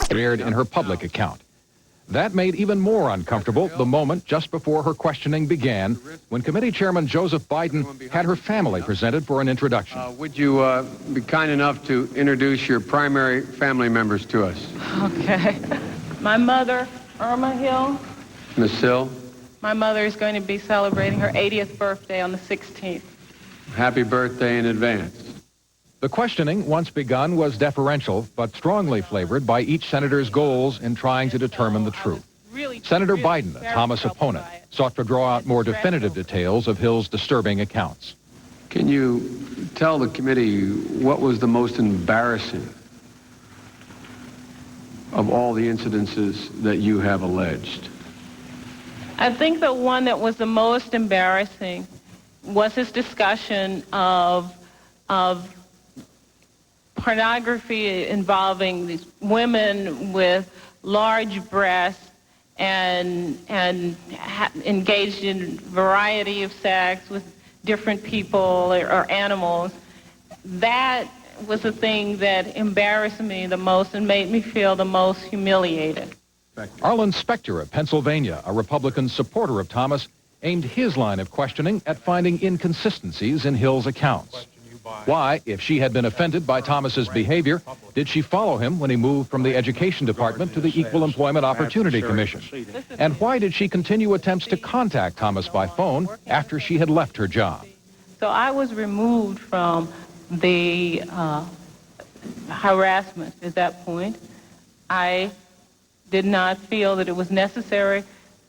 shared in her public account. That made even more uncomfortable the moment just before her questioning began, when Committee Chairman Joseph Biden had her family presented for an introduction. Would you be kind enough to introduce your primary family members to us? Okay. My mother, Irma Hill. Ms. Hill. My mother is going to be celebrating her 80th birthday on the 16th. Happy birthday in advance. The questioning, once begun, was deferential, but strongly flavored by each senator's goals in trying to determine the truth. Senator Biden, a Thomas opponent, sought to draw out more definitive details of Hill's disturbing accounts. Can you tell the committee what was the most embarrassing of all the incidences that you have alleged? I think the one that was the most embarrassing was his discussion of pornography involving these women with large breasts and engaged in variety of sex with different people or animals. That was the thing that embarrassed me the most and made me feel the most humiliated. Arlen Specter of Pennsylvania, a Republican supporter of Thomas, aimed his line of questioning at finding inconsistencies in Hill's accounts. Why, if she had been offended by Thomas's behavior, did she follow him when he moved from the Education Department to the Equal Employment Opportunity Commission? And why did she continue attempts to contact Thomas by phone after she had left her job? So I was removed from the harassment at that point. I did not feel that it was necessary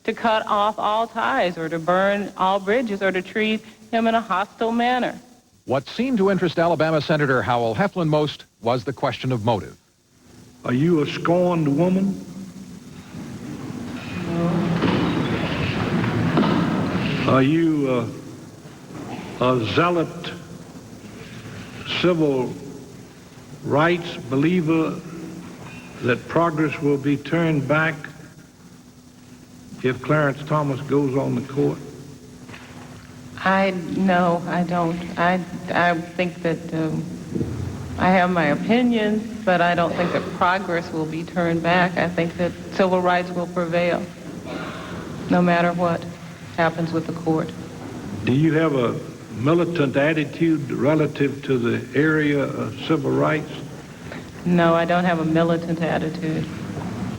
to cut off all ties or to burn all bridges or to treat him in a hostile manner. What seemed to interest Alabama Senator Howell Heflin most was the question of motive. Are you a scorned woman? Are you a zealot civil rights believer that progress will be turned back if Clarence Thomas goes on the court? No, I don't. I think that I have my opinions, but I don't think that progress will be turned back. I think that civil rights will prevail, no matter what happens with the court. Do you have a militant attitude relative to the area of civil rights? No, I don't have a militant attitude.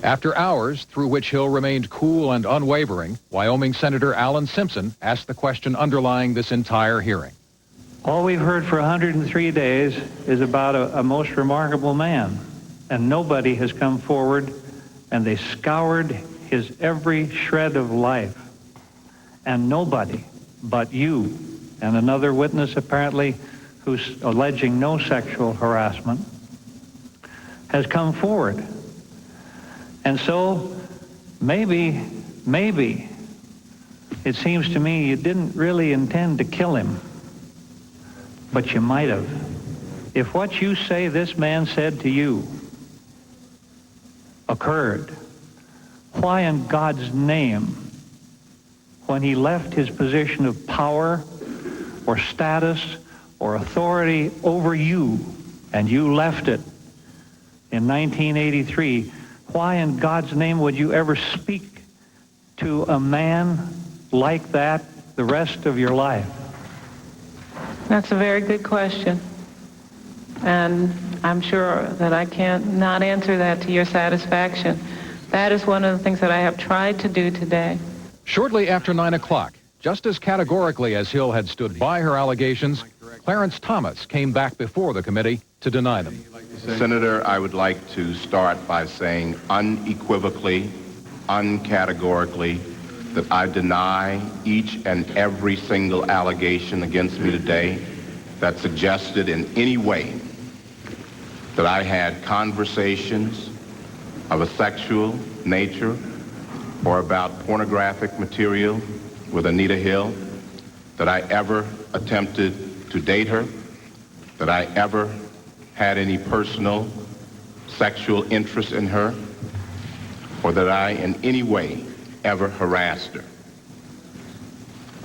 After hours through which Hill remained cool and unwavering, Wyoming Senator Alan Simpson asked the question underlying this entire hearing. All we've heard for 103 days is about a most remarkable man, and nobody has come forward, and they scoured his every shred of life, and nobody but you and another witness apparently who's alleging no sexual harassment has come forward. And so maybe it seems to me you didn't really intend to kill him, but you might have. If what you say this man said to you occurred, why in God's name, when he left his position of power or status or authority over you, and you left it in 1983, why in God's name would you ever speak to a man like that the rest of your life? That's a very good question. And I'm sure that I can't not answer that to your satisfaction. That is one of the things that I have tried to do today. Shortly after 9 o'clock, just as categorically as Hill had stood by her allegations, Clarence Thomas came back before the committee to deny them. Senator, I would like to start by saying unequivocally, uncategorically, that I deny each and every single allegation against me today that suggested in any way that I had conversations of a sexual nature or about pornographic material with Anita Hill, that I ever attempted to date her, that I ever had any personal sexual interest in her, or that I in any way ever harassed her.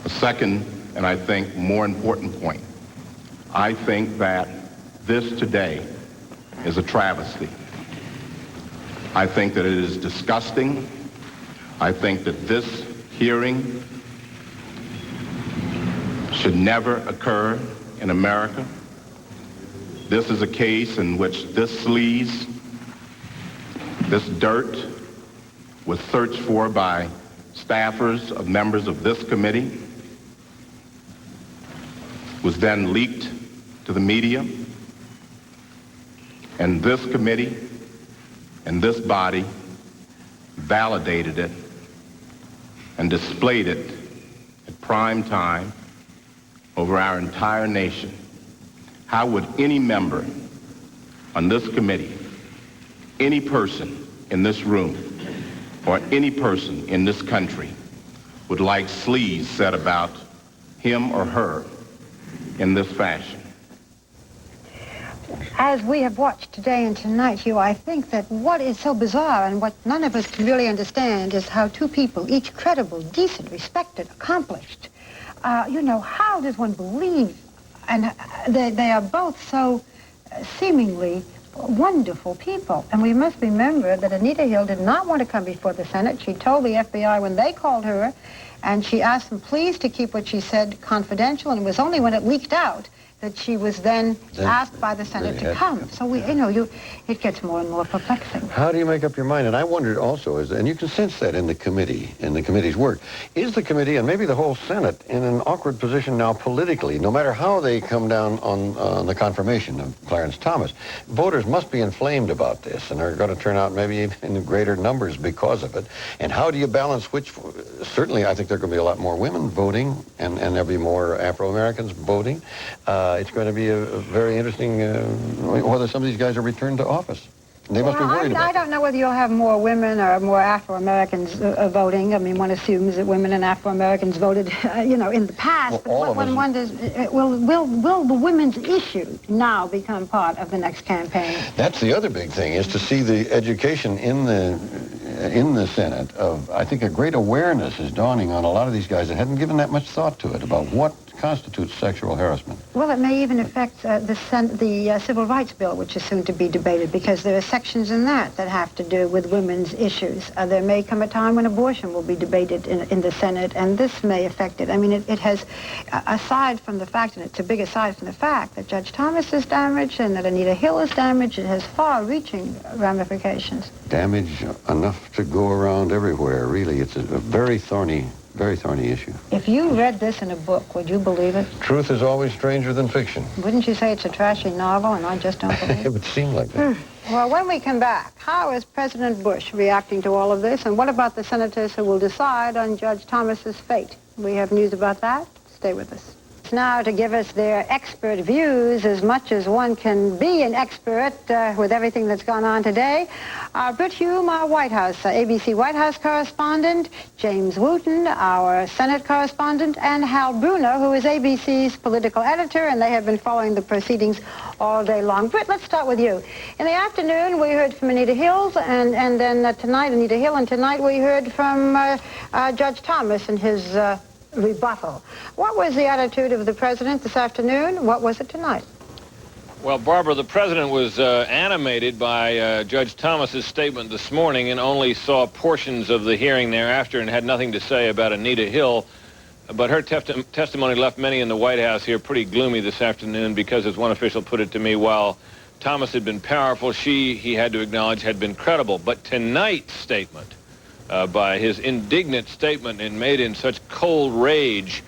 A second, and I think more important point, I think that this today is a travesty. I think that it is disgusting. I think that this hearing should never occur in America. This is a case in which this sleaze, this dirt, was searched for by staffers of members of this committee, was then leaked to the media, and this committee and this body validated it and displayed it at prime time over our entire nation. How would any member on this committee, any person in this room, or any person in this country would like sleaze said about him or her in this fashion? As we have watched today and tonight, Hugh, I think that what is so bizarre and what none of us can really understand is how two people, each credible, decent, respected, accomplished, how does one believe? And they are both so seemingly wonderful people. And we must remember that Anita Hill did not want to come before the Senate. She told the FBI when they called her, and she asked them please to keep what she said confidential, and it was only when it leaked out that she was then asked by the Senate to come. So it gets more and more perplexing. How do you make up your mind? And I wondered also, and you can sense that in the committee's work, is the committee and maybe the whole Senate in an awkward position now politically? No matter how they come down on the confirmation of Clarence Thomas, voters must be inflamed about this and are going to turn out maybe even in greater numbers because of it. And how do you balance which? Certainly, I think there are going to be a lot more women voting, and there'll be more Afro-Americans voting. It's going to be a very interesting whether some of these guys are returned to office. They must be worried about it. I don't know whether you'll have more women or more Afro-Americans voting. I mean, one assumes that women and Afro-Americans voted, in the past. Well, but one wonders, will the women's issue now become part of the next campaign? That's the other big thing, is to see the education in the Senate of, I think, a great awareness is dawning on a lot of these guys that hadn't given that much thought to it about what constitutes sexual harassment. Well, it may even affect the Civil Rights Bill, which is soon to be debated, because there are sections in that have to do with women's issues. There may come a time when abortion will be debated in the Senate, and this may affect it. I mean, it has, aside from the fact, and it's a big aside from the fact that Judge Thomas is damaged and that Anita Hill is damaged, it has far-reaching ramifications. Damage enough to go around everywhere, really. It's a very thorny issue. If you read this in a book, would you believe it? Truth is always stranger than fiction. Wouldn't you say it's a trashy novel, and I just don't believe it? It would seem like that. Well, when we come back, how is President Bush reacting to all of this, and what about the senators who will decide on Judge Thomas's fate? We have news about that. Stay with us. Now to give us their expert views, as much as one can be an expert with everything that's gone on today, Brit Hume, our White House, ABC White House correspondent, James Wooten, our Senate correspondent, and Hal Bruner, who is ABC's political editor, and they have been following the proceedings all day long. Brit, let's start with you. In the afternoon, we heard from Anita Hill, and then tonight, Anita Hill, and tonight we heard from Judge Thomas and his rebuttal. What was the attitude of the president this afternoon? What was it tonight? Well, Barbara, the president was animated by Judge Thomas's statement this morning and only saw portions of the hearing thereafter and had nothing to say about Anita Hill. But her testimony left many in the White House here pretty gloomy this afternoon because, as one official put it to me, while Thomas had been powerful, he had to acknowledge, had been credible. But tonight's statement, by his indignant statement and made in such cold rage,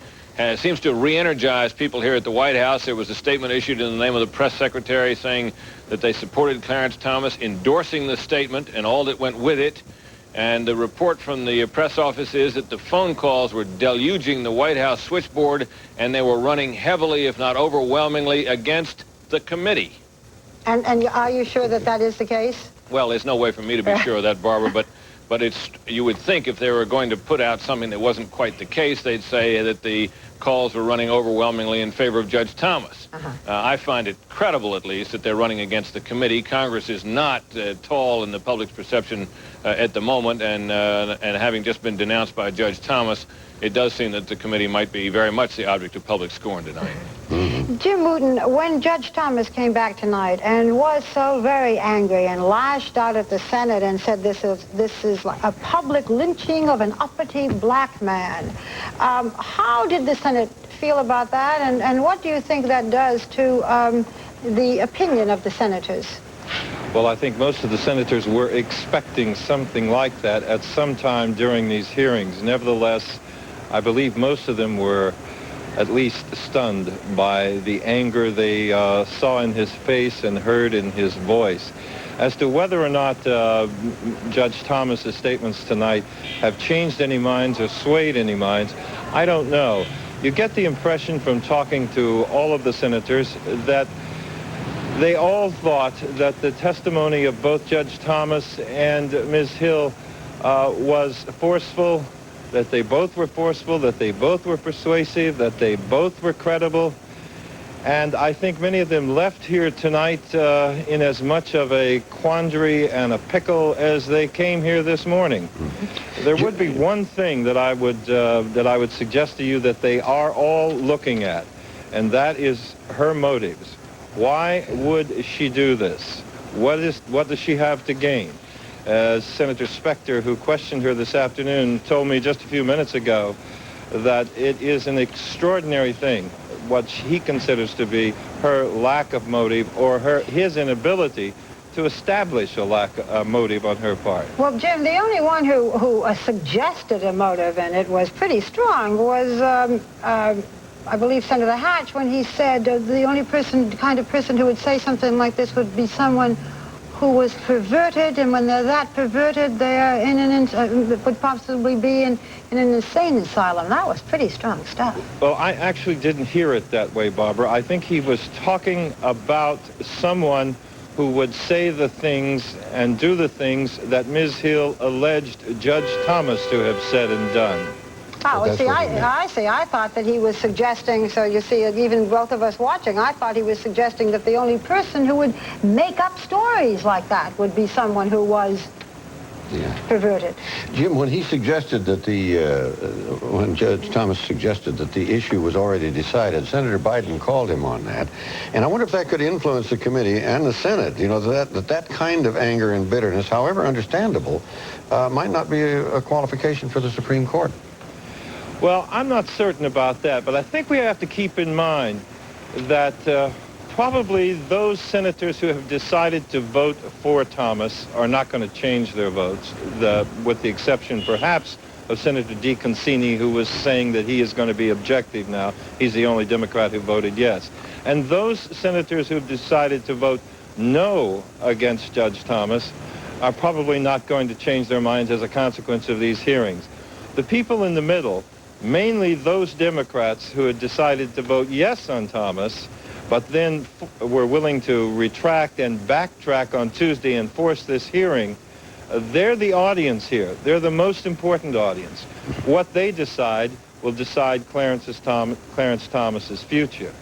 seems to re-energize people here at the White House. There was a statement issued in the name of the press secretary saying that they supported Clarence Thomas, endorsing the statement and all that went with it. And the report from the press office is that the phone calls were deluging the White House switchboard, and they were running heavily, if not overwhelmingly, against the committee. And are you sure that that is the case? Well, there's no way for me to be sure of that, Barbara, but you would think if they were going to put out something that wasn't quite the case, they'd say that the calls were running overwhelmingly in favor of Judge Thomas. I find it credible, at least, that they're running against the committee. Congress is not tall in the public's perception at the moment, and having just been denounced by Judge Thomas, it does seem that the committee might be very much the object of public scorn tonight. Jim Wooten, when Judge Thomas came back tonight and was so very angry and lashed out at the Senate and said this is like a public lynching of an uppity black man, how did the Senate feel about that, and what do you think that does to the opinion of the senators? Well, I think most of the senators were expecting something like that at some time during these hearings. Nevertheless, I believe most of them were at least stunned by the anger they saw in his face and heard in his voice. As to whether or not Judge Thomas's statements tonight have changed any minds or swayed any minds, I don't know. You get the impression from talking to all of the senators that they all thought that the testimony of both Judge Thomas and Ms. Hill was forceful, that they both were forceful, that they both were persuasive, that they both were credible. And I think many of them left here tonight in as much of a quandary and a pickle as they came here this morning. There would be one thing that I would suggest to you that they are all looking at, and that is her motives. Why would she do this? What does she have to gain? As Senator Specter, who questioned her this afternoon, told me just a few minutes ago, that it is an extraordinary thing, what he considers to be her lack of motive or his inability to establish a lack of motive on her part. Well, Jim, the only one who suggested a motive, and it was pretty strong, was I believe Senator Hatch, when he said the only kind of person who would say something like this would be someone who was perverted, and when they're that perverted, they're would possibly be in an insane asylum. That was pretty strong stuff. Well, I actually didn't hear it that way, Barbara. I think he was talking about someone who would say the things and do the things that Ms. Hill alleged Judge Thomas to have said and done. Oh, well, see, I thought that he was suggesting, so you see, even both of us watching, I thought he was suggesting that the only person who would make up stories like that would be someone who was perverted. Jim, when he suggested that when Judge Thomas suggested that the issue was already decided, Senator Biden called him on that. And I wonder if that could influence the committee and the Senate, you know, that kind of anger and bitterness, however understandable, might not be a qualification for the Supreme Court. Well, I'm not certain about that, but I think we have to keep in mind that probably those senators who have decided to vote for Thomas are not going to change their votes, with the exception perhaps of Senator DeConcini, who was saying that he is going to be objective now. He's the only Democrat who voted yes. And those senators who have decided to vote no against Judge Thomas are probably not going to change their minds as a consequence of these hearings. The people in the middle, mainly those Democrats who had decided to vote yes on Thomas, but then were willing to retract and backtrack on Tuesday and force this hearing, they're the audience here. They're the most important audience. What they decide will decide Clarence Thomas's future.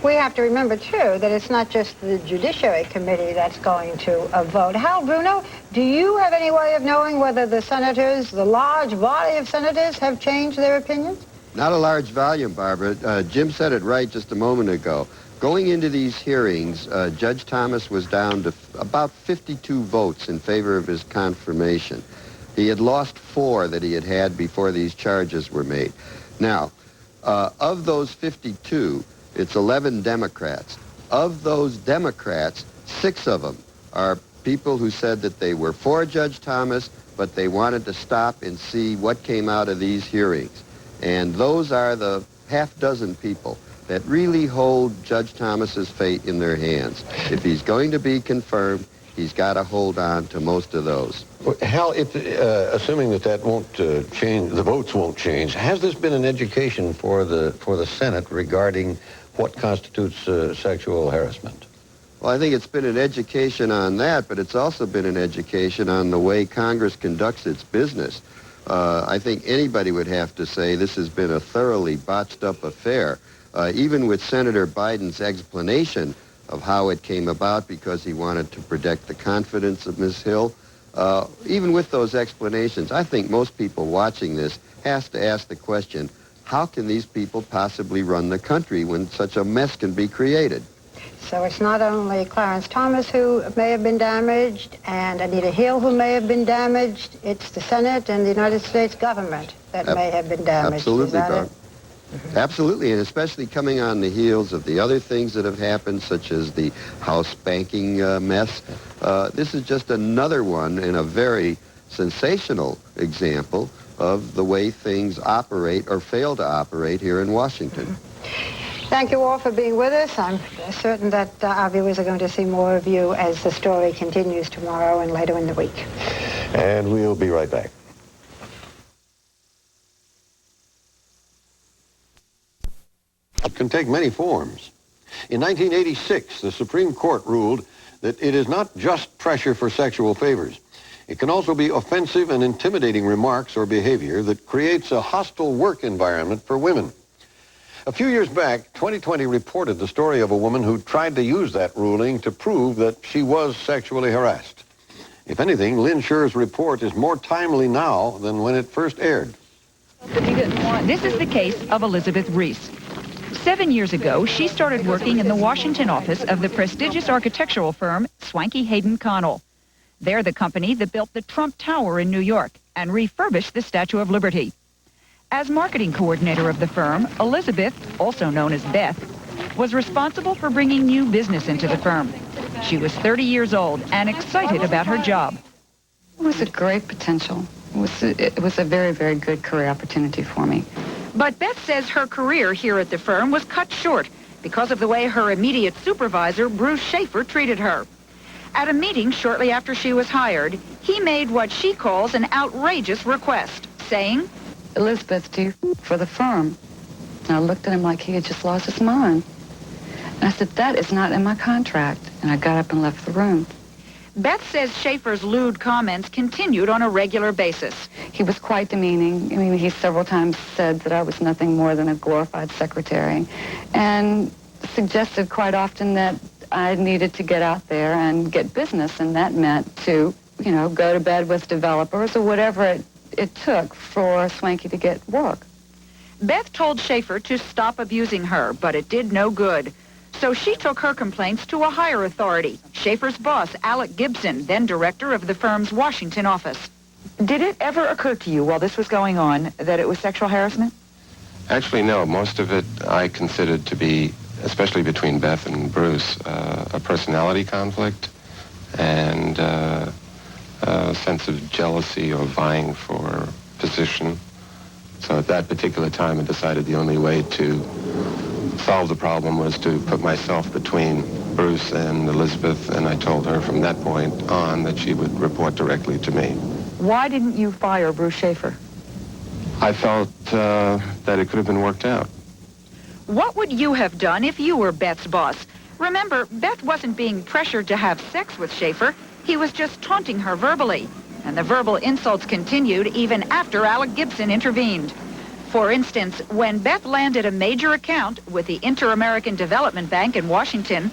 We have to remember, too, that it's not just the Judiciary Committee that's going to vote. Hal Bruno, do you have any way of knowing whether the senators, the large body of senators, have changed their opinions? Not a large volume, Barbara. Jim said it right just a moment ago. Going into these hearings, Judge Thomas was down to about 52 votes in favor of his confirmation. He had lost 4 that he had before these charges were made. Now, of those 52, it's 11 Democrats. Of those Democrats, 6 of them are people who said that they were for Judge Thomas, but they wanted to stop and see what came out of these hearings. And those are the half-dozen people that really hold Judge Thomas's fate in their hands. If he's going to be confirmed, he's got to hold on to most of those. Hal, assuming that won't change, the votes won't change, has this been an education for the Senate regarding what constitutes sexual harassment? Well, I think it's been an education on that, but it's also been an education on the way Congress conducts its business. I think anybody would have to say this has been a thoroughly botched up affair. Even with Senator Biden's explanation of how it came about because he wanted to protect the confidence of Ms. Hill, even with those explanations, I think most people watching this has to ask the question, how can these people possibly run the country when such a mess can be created? So it's not only Clarence Thomas who may have been damaged and Anita Hill who may have been damaged, it's the Senate and the United States government that may have been damaged. Absolutely, Barb. Absolutely, and especially coming on the heels of the other things that have happened, such as the House banking mess. This is just another one and a very sensational example of the way things operate or fail to operate here in Washington. Thank you all for being with us. I'm certain that our viewers are going to see more of you as the story continues tomorrow and later in the week. And we'll be right back. It can take many forms. In 1986, the Supreme Court ruled that it is not just pressure for sexual favors. It can also be offensive and intimidating remarks or behavior that creates a hostile work environment for women. A few years back, 2020 reported the story of a woman who tried to use that ruling to prove that she was sexually harassed. If anything, Lynn Scherr's report is more timely now than when it first aired. This is the case of Elizabeth Reese. 7 years ago, she started working in the Washington office of the prestigious architectural firm Swanky Hayden Connell. They're the company that built the Trump Tower in New York and refurbished the Statue of Liberty. As marketing coordinator of the firm, Elizabeth, also known as Beth, was responsible for bringing new business into the firm. She was 30 years old and excited about her job. It was a great potential. It was a very, very good career opportunity for me. But Beth says her career here at the firm was cut short because of the way her immediate supervisor, Bruce Schaefer, treated her. At a meeting shortly after she was hired, he made what she calls an outrageous request, saying, Elizabeth, do you for the firm? And I looked at him like he had just lost his mind. And I said, that is not in my contract. And I got up and left the room. Beth says Schaefer's lewd comments continued on a regular basis. He was quite demeaning. I mean, he several times said that I was nothing more than a glorified secretary and suggested quite often that I needed to get out there and get business, and that meant to, go to bed with developers or whatever it took for Swanky to get work. Beth told Schaefer to stop abusing her, but it did no good. So she took her complaints to a higher authority, Schaefer's boss, Alec Gibson, then director of the firm's Washington office. Did it ever occur to you while this was going on that it was sexual harassment? Actually, no. Most of it I considered to be, especially between Beth and Bruce, a personality conflict and a sense of jealousy or vying for position. So at that particular time, I decided the only way to solve the problem was to put myself between Bruce and Elizabeth, and I told her from that point on that she would report directly to me. Why didn't you fire Bruce Schaefer? I felt that it could have been worked out. What would you have done if you were Beth's boss? Remember, Beth wasn't being pressured to have sex with Schaefer. He was just taunting her verbally. And the verbal insults continued even after Alec Gibson intervened. For instance, when Beth landed a major account with the Inter-American Development Bank in Washington,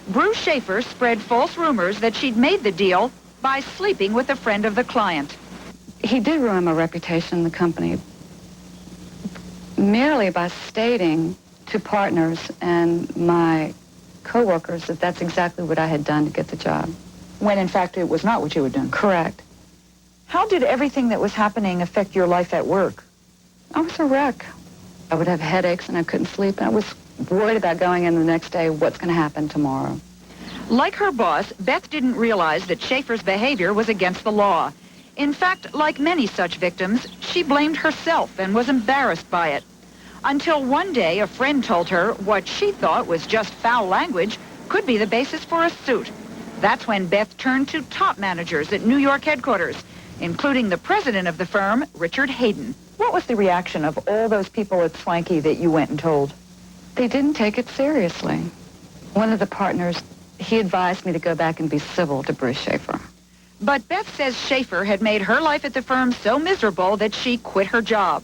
Bruce Schaefer spread false rumors that she'd made the deal by sleeping with a friend of the client. He did ruin my reputation in the company merely by stating to partners and my co-workers that that's exactly what I had done to get the job. When in fact it was not what you had done. Correct. How did everything that was happening affect your life at work? I was a wreck. I would have headaches and I couldn't sleep. And I was worried about going in the next day, what's going to happen tomorrow. Like her boss, Beth didn't realize that Schaefer's behavior was against the law. In fact, like many such victims, she blamed herself and was embarrassed by it. Until one day, a friend told her what she thought was just foul language could be the basis for a suit. That's when Beth turned to top managers at New York headquarters, including the president of the firm, Richard Hayden. What was the reaction of all those people at Swanky that you went and told? They didn't take it seriously. One of the partners, he advised me to go back and be civil to Bruce Schaefer. But Beth says Schaefer had made her life at the firm so miserable that she quit her job.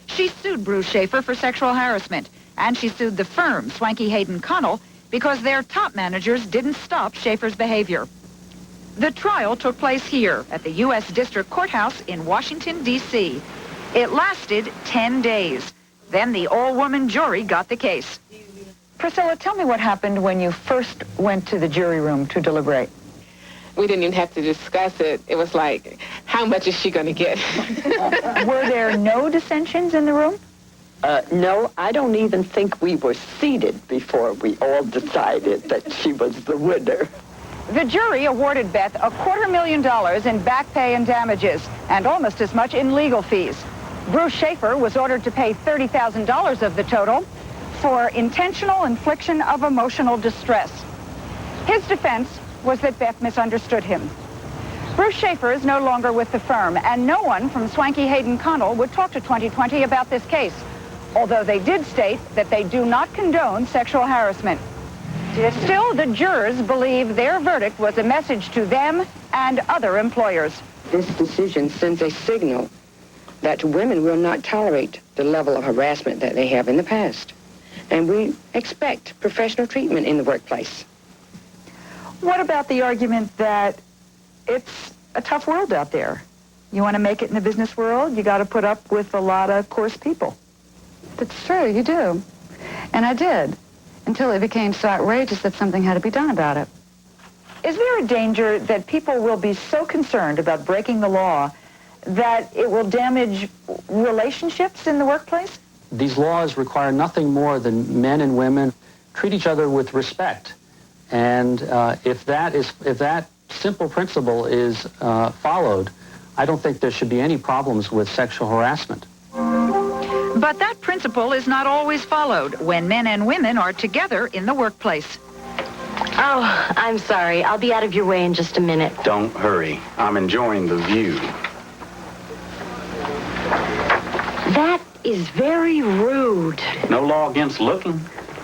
She sued Bruce Schaefer for sexual harassment, and she sued the firm, Swanky Hayden Connell, because their top managers didn't stop Schaefer's behavior. The trial took place here at the U.S. District Courthouse in Washington, D.C. It lasted 10 days. Then the all-woman jury got the case. Priscilla, tell me what happened when you first went to the jury room to deliberate. We didn't even have to discuss it. It was like, how much is she going to get? Were there no dissensions in the room? No, I don't even think we were seated before we all decided that she was the winner. The jury awarded Beth $250,000 in back pay and damages, and almost as much in legal fees. Bruce Schaefer was ordered to pay $30,000 of the total for intentional infliction of emotional distress. His defense was that Beth misunderstood him. Bruce Schaefer is no longer with the firm, and no one from Swanky Hayden Connell would talk to 2020 about this case, although they did state that they do not condone sexual harassment. Still, the jurors believe their verdict was a message to them and other employers. This decision sends a signal that women will not tolerate the level of harassment that they have in the past. And we expect professional treatment in the workplace. What about the argument that it's a tough world out there? You want to make it in the business world, you got to put up with a lot of coarse people. That's true, you do. And I did, until it became so outrageous that something had to be done about it. Is there a danger that people will be so concerned about breaking the law that it will damage relationships in the workplace? These laws require nothing more than men and women treat each other with respect. And if that simple principle is followed, I don't think there should be any problems with sexual harassment. But that principle is not always followed when men and women are together in the workplace. Oh, I'm sorry. I'll be out of your way in just a minute. Don't hurry. I'm enjoying the view. That is very rude. No law against looking,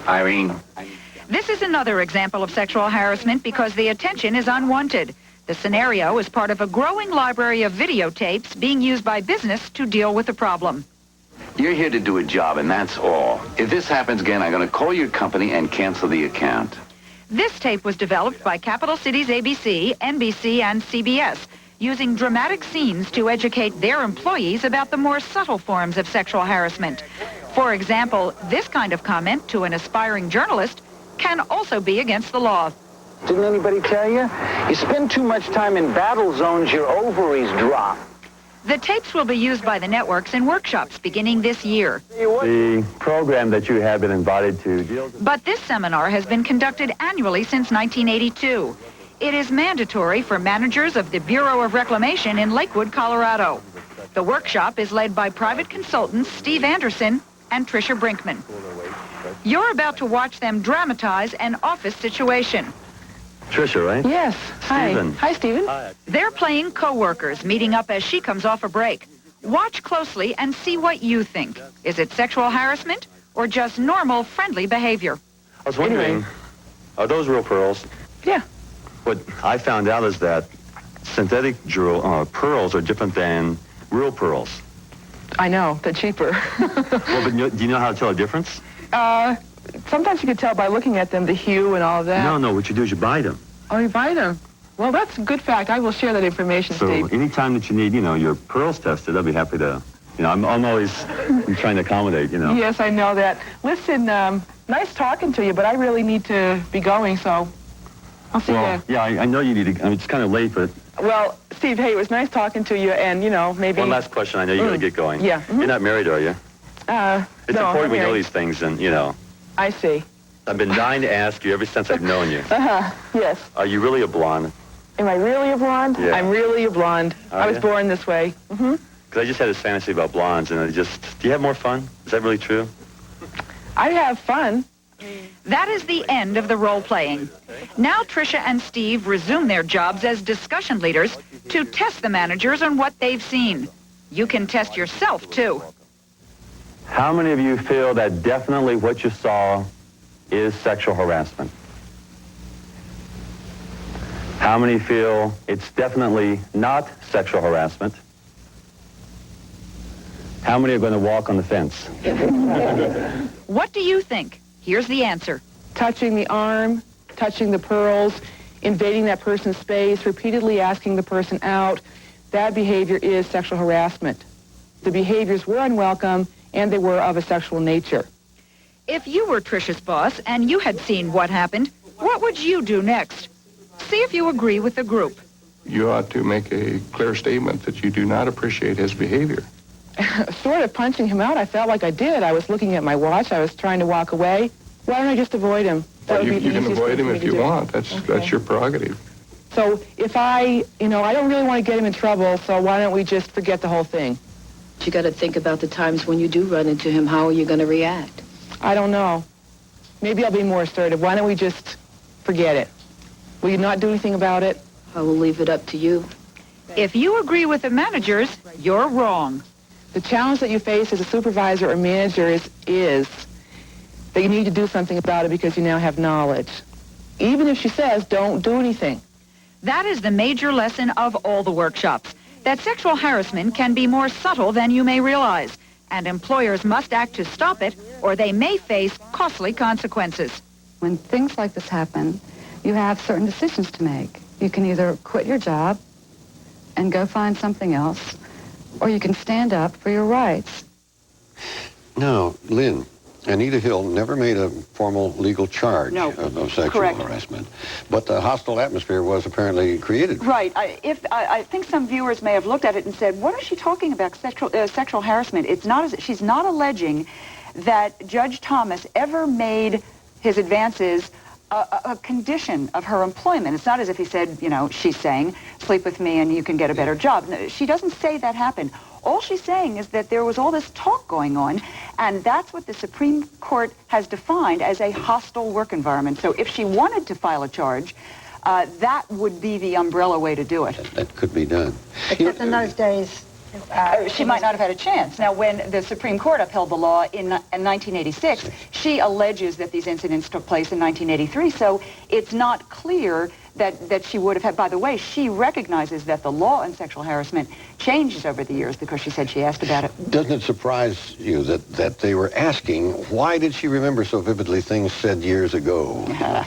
Irene. This is another example of sexual harassment because the attention is unwanted. The scenario is part of a growing library of videotapes being used by business to deal with the problem. You're here to do a job, and that's all. If this happens again, I'm going to call your company and cancel the account. This tape was developed by Capital Cities ABC, NBC, and CBS, using dramatic scenes to educate their employees about the more subtle forms of sexual harassment. For example, this kind of comment to an aspiring journalist can also be against the law. Didn't anybody tell you? You spend too much time in battle zones, your ovaries drop. The tapes will be used by the networks in workshops beginning this year. The program that you have been invited to deals... But this seminar has been conducted annually since 1982. It is mandatory for managers of the Bureau of Reclamation in Lakewood, Colorado. The workshop is led by private consultants Steve Anderson and Tricia Brinkman. You're about to watch them dramatize an office situation. Tricia, right? Yes. Hi. Stephen. Hi, Stephen. Hi. They're playing co-workers, meeting up as she comes off a break. Watch closely and see what you think. Is it sexual harassment or just normal, friendly behavior? I was wondering, are those real pearls? Yeah. What I found out is that synthetic pearls are different than real pearls. I know. They're cheaper. Well, but do you know how to tell the difference? Sometimes you can tell by looking at them, the hue and all of that. No, what you do is you buy them. Oh, you buy them? Well, that's a good fact. I will share that information, So Steve. anytime that you need, your pearls tested, I'll be happy to, I'm always trying to accommodate, Yes, I know that. Listen, nice talking to you, but I really need to be going, so I'll see you. Yeah, I know you need to, it's kind of late, but... Well, Steve, hey, it was nice talking to you, and, maybe... One last question. I know you got to get going. Yeah. You're not married, are you? It's no, important we know married. these things, and, I see. I've been dying to ask you ever since I've known you. Yes. Are you really a blonde? Am I really a blonde? Yeah. I'm really a blonde. Are I was ya? born this way. Mm-hmm. Because I just had this fantasy about blondes, and do you have more fun? Is that really true? I have fun. That is the end of the role-playing. Now Tricia and Steve resume their jobs as discussion leaders to test the managers on what they've seen. You can test yourself, too. How many of you feel that definitely what you saw is sexual harassment? How many feel it's definitely not sexual harassment? How many are going to walk on the fence? What do you think? Here's the answer. Touching the arm, touching the pearls, invading that person's space, repeatedly asking the person out, that behavior is sexual harassment. The behaviors were unwelcome, and they were of a sexual nature. If you were Tricia's boss and you had seen what happened, what would you do next? See if you agree with the group. You ought to make a clear statement that you do not appreciate his behavior. Sort of punching him out, I felt like I did. I was looking at my watch. I was trying to walk away. Why don't I just avoid him? Well, you can avoid him if you want. That's your prerogative. So if I don't really want to get him in trouble, so why don't we just forget the whole thing? You got to think about the times when you do run into him. How are you going to react? I don't know. Maybe I'll be more assertive. Why don't we just forget it? Will you not do anything about it? I will leave it up to you. If you agree with the managers, you're wrong. The challenge that you face as a supervisor or manager is that you need to do something about it because you now have knowledge. Even if she says, don't do anything. That is the major lesson of all the workshops, that sexual harassment can be more subtle than you may realize, and employers must act to stop it, or they may face costly consequences. When things like this happen, you have certain decisions to make. You can either quit your job and go find something else, or you can stand up for your rights. Now, Lynn, Anita Hill never made a formal legal charge of sexual correct. harassment, but the hostile atmosphere was apparently created. Right. I think some viewers may have looked at it and said, what is she talking about, sexual harassment? It's not. She's not alleging that Judge Thomas ever made his advances a condition of her employment. It's not as if he said, she's saying, sleep with me and you can get a better job. No, she doesn't say that happened. All she's saying is that there was all this talk going on, and that's what the Supreme Court has defined as a hostile work environment. So if she wanted to file a charge, that would be the umbrella way to do it. That could be done. Except in those days, she might not have had a chance. Now, when the Supreme Court upheld the law in 1986, she alleges that these incidents took place in 1983, so it's not clear that she would have had. By the way, she recognizes that the law on sexual harassment changes over the years because she said she asked about it. Doesn't it surprise you that they were asking, why did she remember so vividly things said years ago?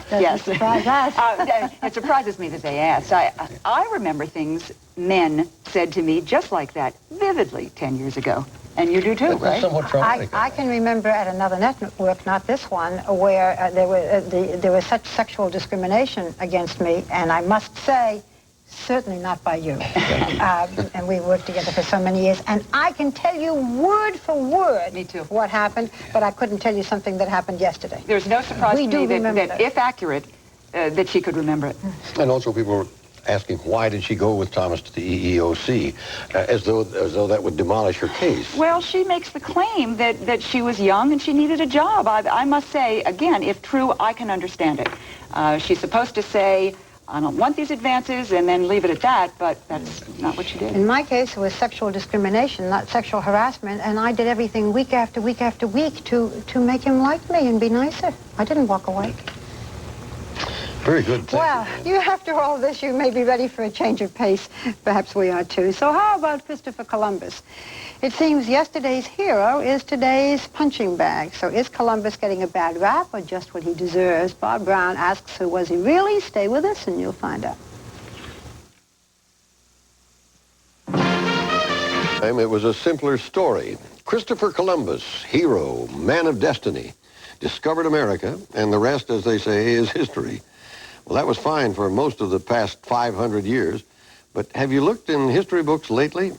Yes. Surprise us. It surprises me that they asked. I remember things men said to me just like that vividly 10 years ago. And you do too, right? Somewhat traumatic. I can remember at another network, not this one, where there was such sexual discrimination against me, and I must say, certainly not by you. And we worked together for so many years, and I can tell you word for word what happened, but I couldn't tell you something that happened yesterday. There's no surprise We to do me remember that if accurate, that she could remember it. And also people were asking, why did she go with Thomas to the EEOC, as though that would demolish her case. Well, she makes the claim that she was young and she needed a job. I must say, again, if true, I can understand it. She's supposed to say, I don't want these advances, and then leave it at that, but that's not what she did. In my case, it was sexual discrimination, not sexual harassment, and I did everything week after week after week to make him like me and be nicer. I didn't walk away. Very good. Well, you, after all this, you may be ready for a change of pace. Perhaps we are too. So how about Christopher Columbus? It seems yesterday's hero is today's punching bag. So is Columbus getting a bad rap or just what he deserves? Bob Brown asks, who was he really? Stay with us and you'll find out. It was a simpler story. Christopher Columbus, hero, man of destiny, discovered America, and the rest, as they say, is history. Well, that was fine for most of the past 500 years, but have you looked in history books lately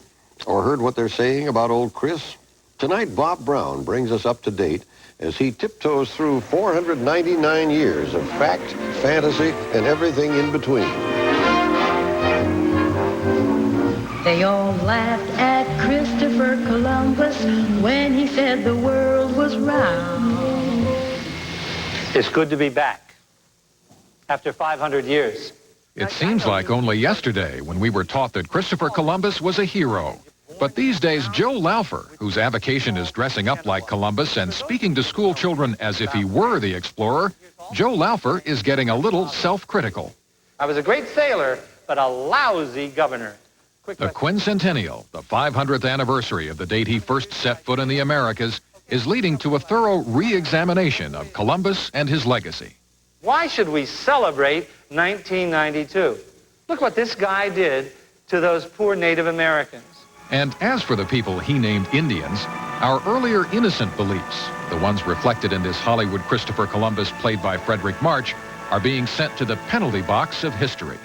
or heard what they're saying about old Chris? Tonight, Bob Brown brings us up to date as he tiptoes through 499 years of fact, fantasy, and everything in between. They all laughed at Christopher Columbus when he said the world was round. It's good to be back after 500 years. It seems like only yesterday when we were taught that Christopher Columbus was a hero. But these days, Joe Laufer, whose avocation is dressing up like Columbus and speaking to school children as if he were the explorer, Joe Laufer is getting a little self-critical. I was a great sailor, but a lousy governor. The quincentennial, the 500th anniversary of the date he first set foot in the Americas, is leading to a thorough re-examination of Columbus and his legacy. Why should we celebrate 1992? Look what this guy did to those poor Native Americans. And as for the people he named Indians, our earlier innocent beliefs, the ones reflected in this Hollywood Christopher Columbus played by Frederick March, are being sent to the penalty box of history.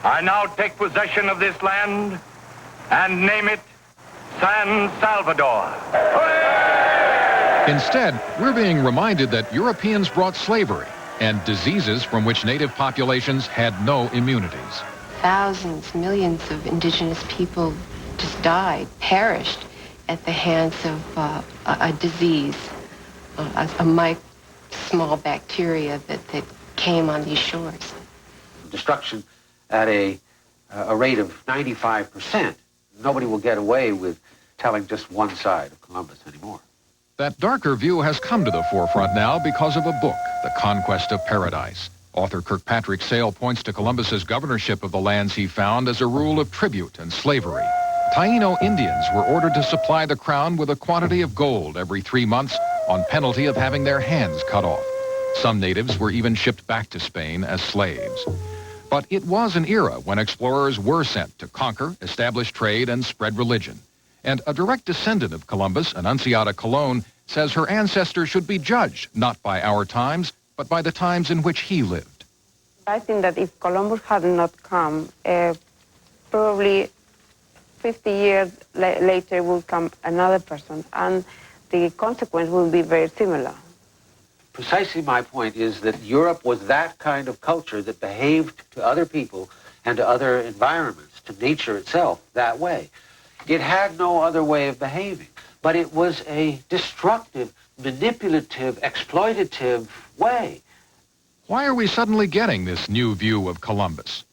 I now take possession of this land and name it San Salvador. Instead, we're being reminded that Europeans brought slavery and diseases from which native populations had no immunities. Thousands, millions of indigenous people just died, perished at the hands of a disease, a small bacteria that came on these shores. Destruction at a rate of 95%. Nobody will get away with telling just one side of Columbus anymore. That darker view has come to the forefront now because of a book, The Conquest of Paradise. Author Kirkpatrick Sale points to Columbus's governorship of the lands he found as a rule of tribute and slavery. Taino Indians were ordered to supply the crown with a quantity of gold every 3 months on penalty of having their hands cut off. Some natives were even shipped back to Spain as slaves. But it was an era when explorers were sent to conquer, establish trade, and spread religion. And a direct descendant of Columbus, Annunciata Colon, says her ancestors should be judged not by our times, but by the times in which he lived. I think that if Columbus had not come, probably 50 years later will come another person, and the consequence will be very similar. Precisely my point is that Europe was that kind of culture that behaved to other people and to other environments, to nature itself, that way. It had no other way of behaving, but it was a destructive, manipulative, exploitative way. Why are we suddenly getting this new view of Columbus?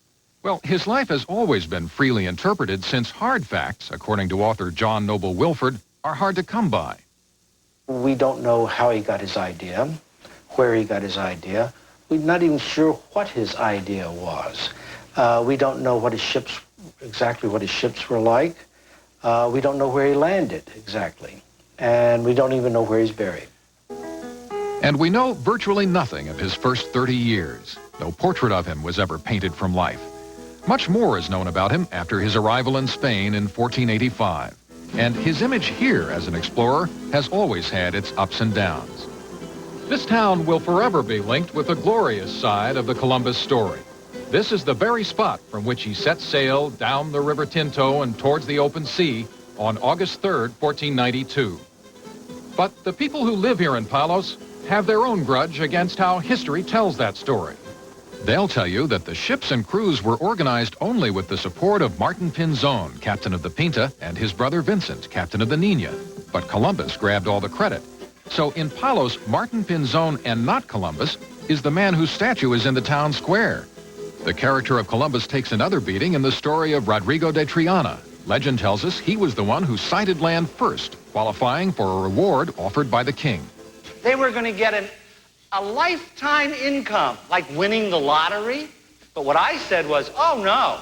Well, his life has always been freely interpreted since hard facts, according to author John Noble Wilford, are hard to come by. We don't know how he got his idea, where he got his idea. We're not even sure what his idea was. We don't know what his ships, exactly what his ships were like. We don't know where he landed exactly. And we don't even know where he's buried. And we know virtually nothing of his first 30 years. No portrait of him was ever painted from life. Much more is known about him after his arrival in Spain in 1485. And his image here as an explorer has always had its ups and downs. This town will forever be linked with the glorious side of the Columbus story. This is the very spot from which he set sail down the River Tinto and towards the open sea on August 3rd, 1492. But the people who live here in Palos have their own grudge against how history tells that story. They'll tell you that the ships and crews were organized only with the support of Martin Pinzon, captain of the Pinta, and his brother Vincent, captain of the Nina. But Columbus grabbed all the credit. So in Palos, Martin Pinzon, and not Columbus, is the man whose statue is in the town square. The character of Columbus takes another beating in the story of Rodrigo de Triana. Legend tells us he was the one who sighted land first, qualifying for a reward offered by the king. They were going to get a lifetime income, like winning the lottery. But what I said was, oh no,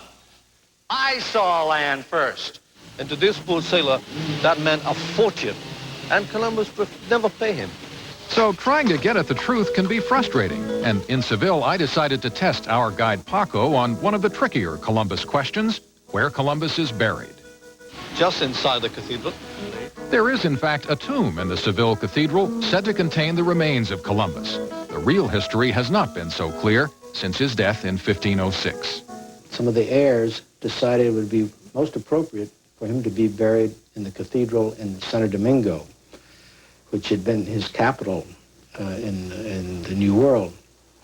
I saw land first. And to this poor sailor, that meant a fortune. And Columbus would never pay him. So trying to get at the truth can be frustrating. And in Seville, I decided to test our guide Paco on one of the trickier Columbus questions, where Columbus is buried. Just inside the cathedral. There is, in fact, a tomb in the Seville Cathedral said to contain the remains of Columbus. The real history has not been so clear since his death in 1506. Some of the heirs decided it would be most appropriate for him to be buried in the cathedral in Santo Domingo, which had been his capital in the New World.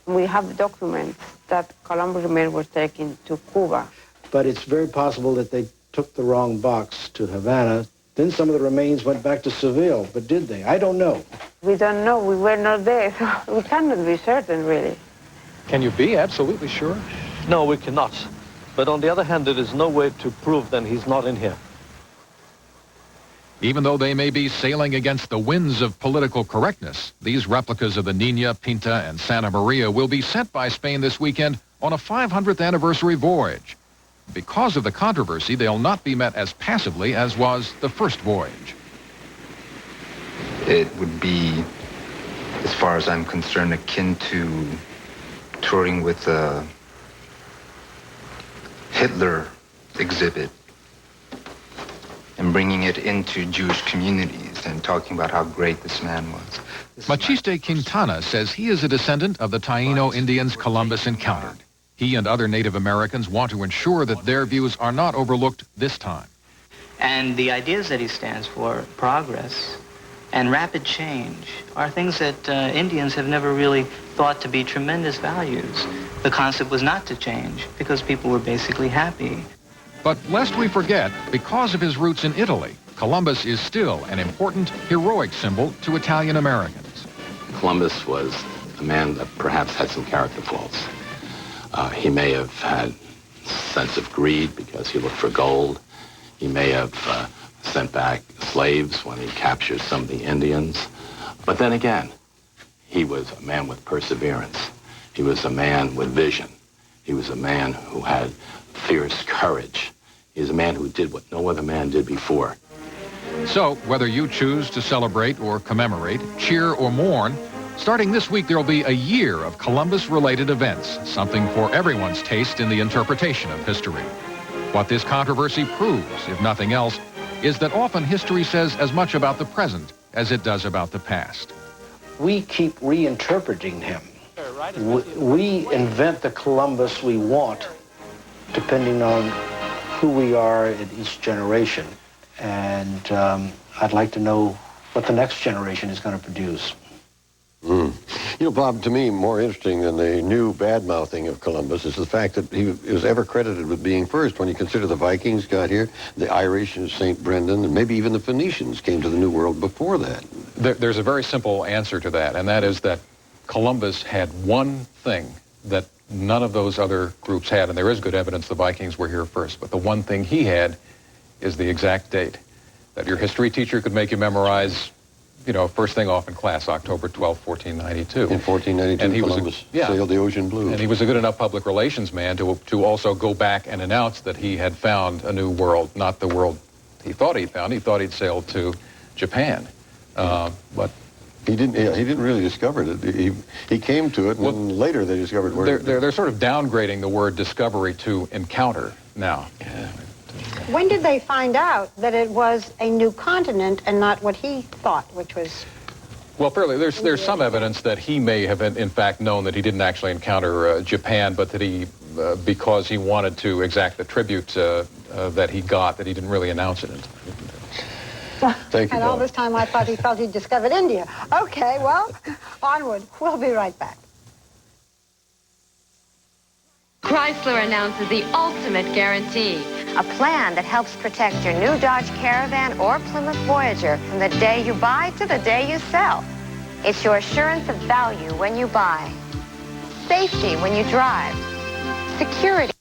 We have documents that Columbus remains were taken to Cuba. But it's very possible that they took the wrong box to Havana. Then some of the remains went back to Seville, but did they? I don't know. We don't know. We were not there, so we cannot be certain, really. Can you be absolutely sure? No, we cannot. But on the other hand, there is no way to prove that he's not in here. Even though they may be sailing against the winds of political correctness, these replicas of the Nina, Pinta, and Santa Maria will be sent by Spain this weekend on a 500th anniversary voyage. Because of the controversy, they'll not be met as passively as was the first voyage. It would be, as far as I'm concerned, akin to touring with a Hitler exhibit and bringing it into Jewish communities and talking about how great this man was. Machiste Quintana says he is a descendant of the Taino Indians Columbus encountered. He and other Native Americans want to ensure that their views are not overlooked this time. And the ideas that he stands for, progress and rapid change, are things that Indians have never really thought to be tremendous values. The concept was not to change because people were basically happy. But lest we forget, because of his roots in Italy, Columbus is still an important, heroic symbol to Italian Americans. Columbus was a man that perhaps had some character faults. He may have had a sense of greed because he looked for gold. He may have sent back slaves when he captured some of the Indians. But then again, he was a man with perseverance. He was a man with vision. He was a man who had fierce courage. He was a man who did what no other man did before. So, whether you choose to celebrate or commemorate, cheer or mourn, starting this week, there'll be a year of Columbus-related events, something for everyone's taste in the interpretation of history. What this controversy proves, if nothing else, is that often history says as much about the present as it does about the past. We keep reinterpreting him. We invent the Columbus we want, depending on who we are in each generation. And I'd like to know what the next generation is going to produce. You know, Bob, to me, more interesting than the new bad-mouthing of Columbus is the fact that he was ever credited with being first. When you consider the Vikings got here, the Irish and St. Brendan, and maybe even the Phoenicians came to the New World before that. There's a very simple answer to that, and that is that Columbus had one thing that none of those other groups had, and there is good evidence the Vikings were here first, but the one thing he had is the exact date that your history teacher could make you memorize, you know, first thing off in class, October 12, 1492. In 1492, and Columbus sailed the ocean blue. And he was a good enough public relations man to also go back and announce that he had found a new world, not the world he thought he'd found. He thought he'd sailed to Japan. But he didn't really discover it. He came to it, and then later they discovered where they're sort of downgrading the word discovery to encounter now. When did they find out that it was a new continent and not what he thought, which was... Well, fairly, there's some evidence that he may have in fact known that he didn't actually encounter Japan, but that he, because he wanted to exact the tribute that he got, that he didn't really announce it. Thank you, and all this time I thought he felt he'd discovered India. Okay, well, onward. We'll be right back. Chrysler announces the ultimate guarantee. A plan that helps protect your new Dodge Caravan or Plymouth Voyager from the day you buy to the day you sell. It's your assurance of value when you buy, safety when you drive, security.